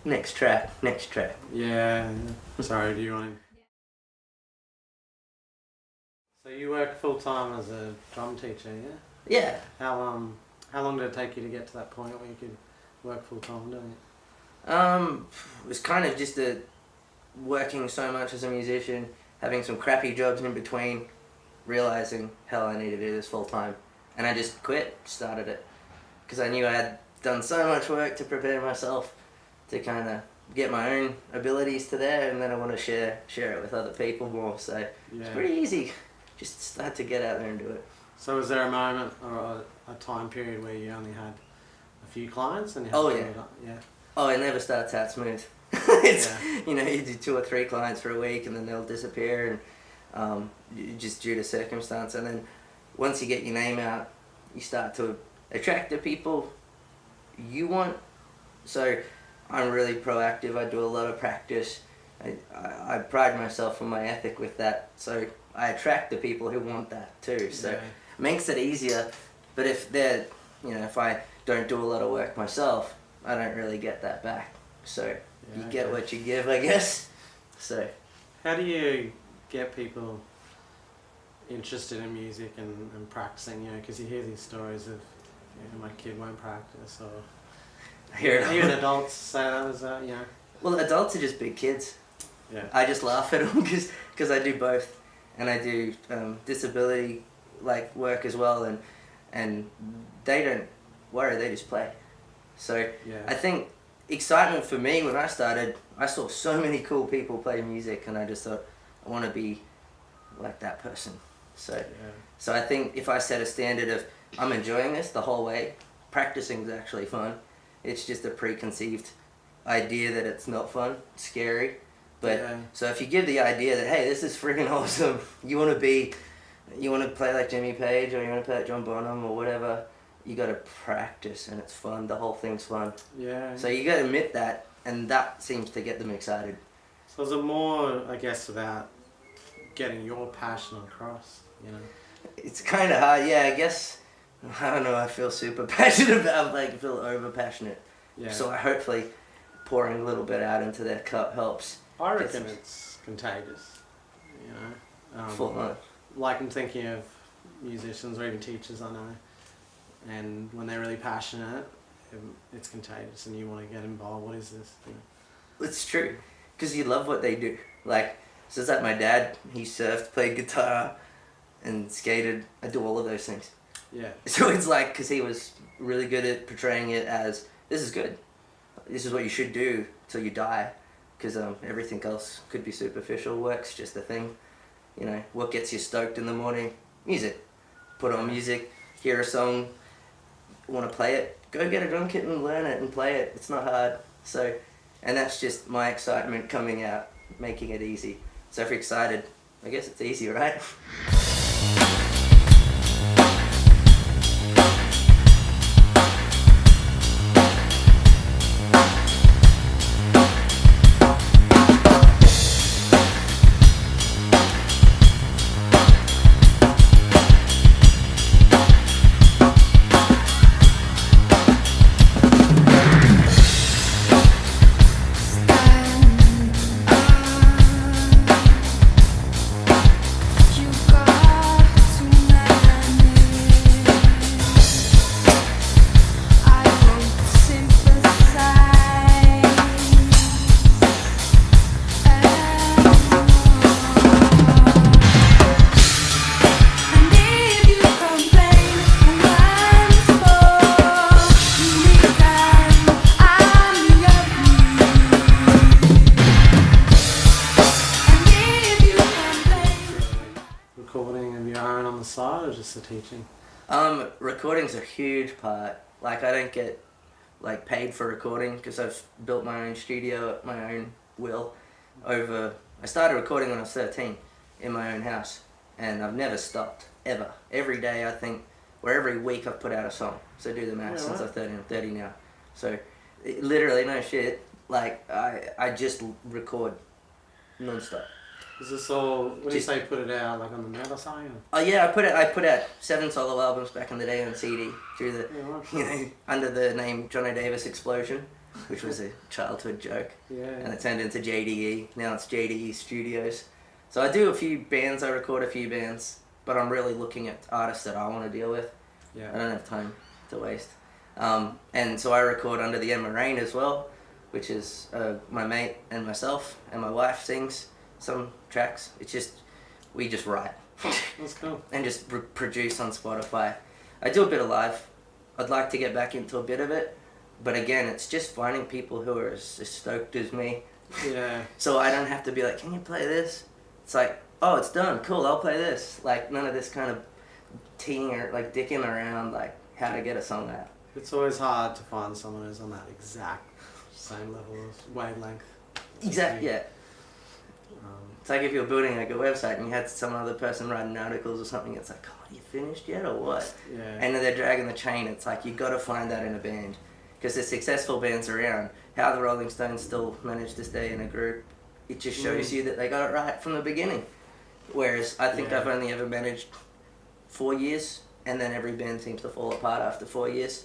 Next track. Yeah. Sorry, do you want to? So you work full time as a drum teacher, yeah? Yeah. How long did it take you to get to that point where you could work full time doing it? It was kind of just working so much as a musician, having some crappy jobs in between, realizing, hell, I need to do this full time. And I just quit, started it. Because I knew I had done so much work to prepare myself to kind of get my own abilities to there, and then I want to share it with other people more. So it's pretty easy. Just start to get out there and do it. So was there a moment or a time period where you only had a few clients and you had Oh, to yeah. build up? Yeah. Oh, it never starts out smooth. It's, Yeah. you do 2 or 3 clients for a week and then they'll disappear, and just due to circumstance. And then once you get your name out, you start to attract the people you want. So I'm really proactive. I do a lot of practice. I pride myself on my ethic with that. So I attract the people who want that too. So it makes it easier. But if I don't do a lot of work myself, I don't really get that back. So you get what you give, I guess. So how do you get people interested in music and practicing? Because you hear these stories of my kid won't practice, or even adults say that as Well, adults are just big kids. Yeah. I just laugh at them because I do both, and I do disability work as well, and they don't worry, they just play. So I think excitement for me when I started, I saw so many cool people play music, and I just thought I want to be like that person. So I think if I set a standard of I'm enjoying this the whole way, practicing is actually fun. It's just a preconceived idea that it's not fun, it's scary. But so if you give the idea that, hey, this is freaking awesome, you want to play like Jimmy Page, or you want to play like John Bonham or whatever, you got to practice, and it's fun. The whole thing's fun. Yeah. So you got to admit that, and that seems to get them excited. So is it more, I guess, about getting your passion across? It's kind of hard. Yeah, I guess. I don't know. I feel super passionate about. I feel over passionate. Yeah. So hopefully, pouring a little bit out into their cup helps. I reckon it's contagious. Full on. Like I'm thinking of musicians or even teachers I know, and when they're really passionate, it's contagious, and you want to get involved. What is this? It's true, because you love what they do. So it's like my dad. He surfed, played guitar, and skated. I do all of those things. Yeah. So it's because he was really good at portraying it as, this is good. This is what you should do till you die. Because everything else could be superficial. Work's just a thing. What gets you stoked in the morning? Music. Put on music, hear a song, want to play it, go get a drum kit and learn it and play it. It's not hard. So, and that's just my excitement coming out, making it easy. So if you're excited, I guess it's easy, right? Recording of your own on the side, or just the teaching? Recording's a huge part. I don't get paid for recording because I've built my own studio at my own will. I started recording when I was 13 in my own house, and I've never stopped ever. Every day I think, or every week I've put out a song. So do the math since I'm 30. I'm 30 now. So literally no shit. I just record non-stop. Is this all, when you say put it out, like on the net or something? Oh yeah, I put out 7 solo albums back in the day on CD through the under the name Jono Davis Explosion. which was a childhood joke. Yeah. And it turned into JDE. Now it's JDE Studios. So I do a few bands, I record a few bands, but I'm really looking at artists that I want to deal with. Yeah. I don't have time to waste. And so I record under the Emma Rain as well, which is my mate and myself, and my wife sings some tracks. It's just, we just write. That's cool. And just produce on Spotify. I do a bit of live. I'd like to get back into a bit of it, but again, it's just finding people who are as stoked as me. Yeah. So I don't have to be like, can you play this? It's like, oh, it's done, cool, I'll play this. Like, none of this kind of teeing or like dicking around like how to get a song out. It's always hard to find someone who's on that exact same level of wavelength. Exactly, yeah. It's like if you're building like a website and you had some other person writing articles or something, it's like, oh, are you finished yet or what? Yeah. And then they're dragging the chain. It's like, you got to find that in a band. Because there's successful bands around. How the Rolling Stones still managed to stay in a group, it just shows you that they got it right from the beginning. Whereas I think I've only ever managed 4 years, and then every band seems to fall apart after 4 years.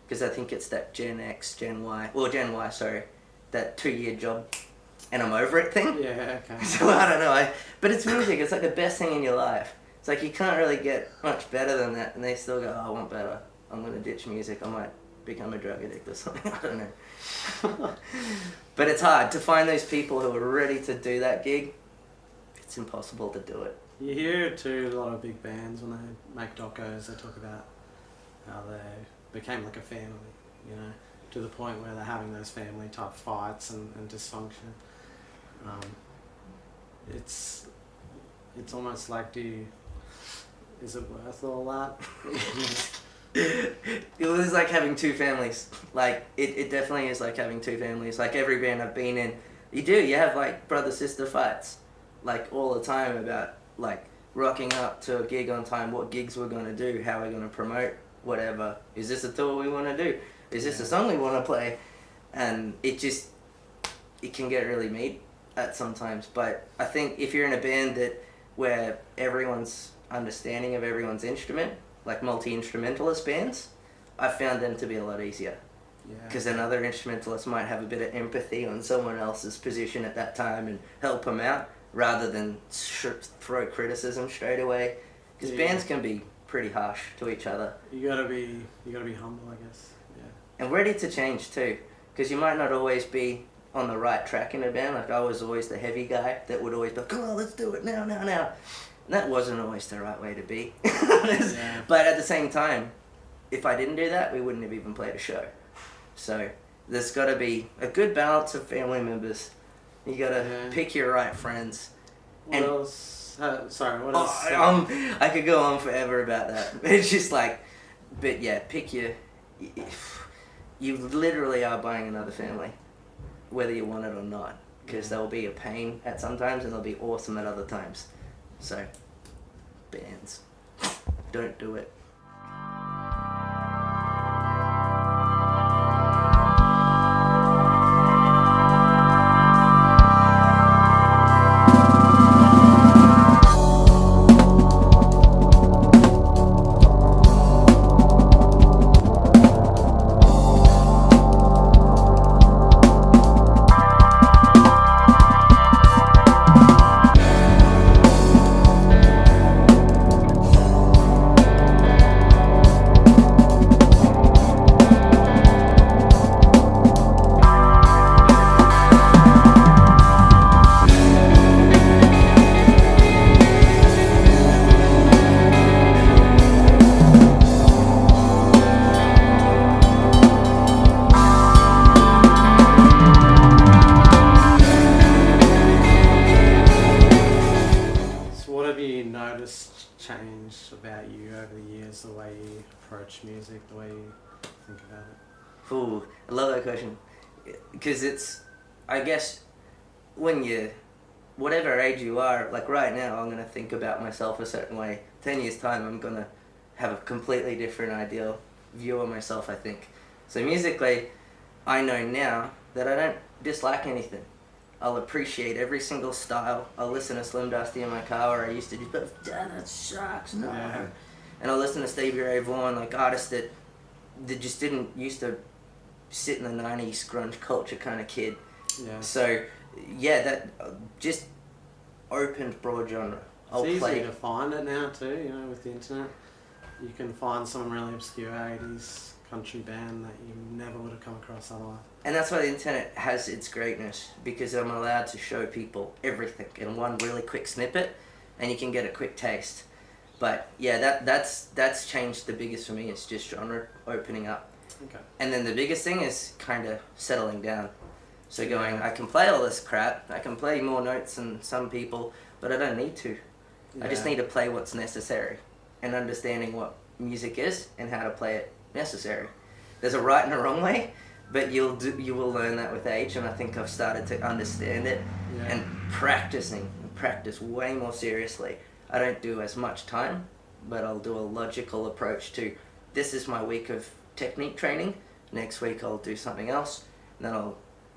Because I think it's that Gen Y, sorry, that 2-year job, and I'm over it thing. Yeah, okay. So I don't know, but it's music, it's like the best thing in your life. It's like you can't really get much better than that, and they still go, oh, I want better. I'm going to ditch music, I might become a drug addict or something, I don't know. But it's hard to find those people who are ready to do that gig. It's impossible to do it. You hear it too, a lot of big bands when they make docos, they talk about how they became like a family, you know, to the point where they're having those family type fights and dysfunction. It's almost like, is it worth all that? It was like having two families. Like, it definitely is like having two families. Like, every band I've been in, you have like brother-sister fights, like all the time about like rocking up to a gig on time, what gigs we're going to do, how we're going to promote, whatever. Is this a tour we want to do? Is this a song we want to play? And it can get really mean at sometimes. But I think if you're in a band where everyone's understanding of everyone's instrument, like multi-instrumentalist bands, I found them to be a lot easier. Because then other instrumentalists might have a bit of empathy on someone else's position at that time and help them out, rather than throw criticism straight away. Because bands can be pretty harsh to each other. You gotta be humble, I guess. Yeah. And ready to change too, because you might not always be on the right track in a band. Like, I was always the heavy guy that would always be like, come on, let's do it now. And that wasn't always the right way to be. But at the same time, if I didn't do that, we wouldn't have even played a show. So there's got to be a good balance of family members. You got to pick your right friends. What else? What else? I could go on forever about that. It's just like, but yeah, pick your... You literally are buying another family, whether you want it or not. Because they'll be a pain at some times and they'll be awesome at other times. So, bands, don't do it. Changed about you over the years, the way you approach music, the way you think about it? Ooh, I love that question. Because it's, I guess, when whatever age you are, like right now, I'm going to think about myself a certain way. 10 years time, I'm going to have a completely different ideal view of myself, I think. So musically, I know now that I don't dislike anything. I'll appreciate every single style. I'll listen to Slim Dusty in my car, where I used to just go, that sucks, no. Yeah. And I'll listen to Stevie Ray Vaughan, like artists that just didn't used to sit in the 90s grunge culture kind of kid. Yeah. So, yeah, that just opened broad genre. It's easy to find it now too, you know, with the internet. You can find some really obscure 80s country band that you never would have come across otherwise. And that's why the internet has its greatness, because I'm allowed to show people everything in one really quick snippet, and you can get a quick taste. But yeah, that's changed the biggest for me. It's just genre opening up. Okay. And then the biggest thing is kind of settling down. So going, I can play all this crap, I can play more notes than some people, but I don't need to. I just need to play what's necessary, and understanding what music is and how to play it necessary. There's a right and a wrong way, but you will learn that with age, and I think I've started to understand it and practice way more seriously. I don't do as much time, but I'll do a logical approach to, this is my week of technique training, next week I'll do something else, and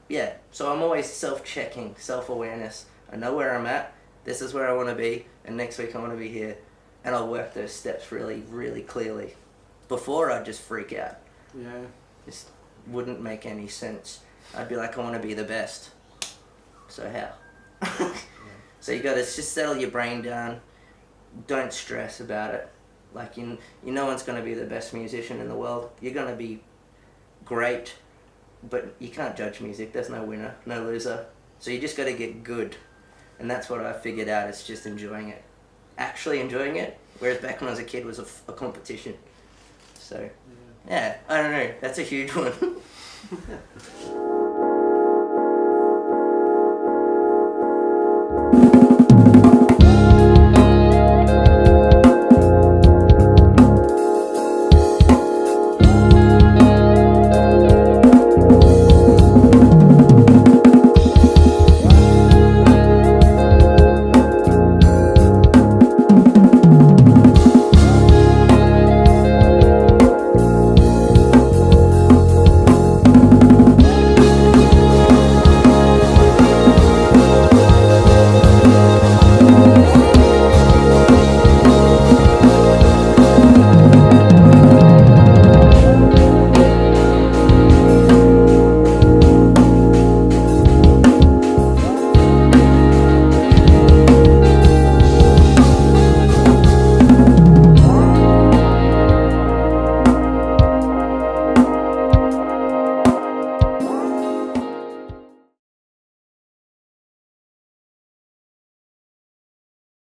then so I'm always self-checking, self-awareness. I know where I'm at, this is where I want to be, and next week I want to be here, and I'll work those steps really, really clearly. Before, I'd just freak out. Yeah. Just wouldn't make any sense. I'd be like, I want to be the best. So how? So you got to just settle your brain down. Don't stress about it. Like, no one's going to be the best musician in the world. You're going to be great, but you can't judge music. There's no winner, no loser. So you just got to get good. And that's what I figured out, is just enjoying it. Actually enjoying it. Whereas back when I was a kid, it was a competition. So, yeah, I don't know. That's a huge one.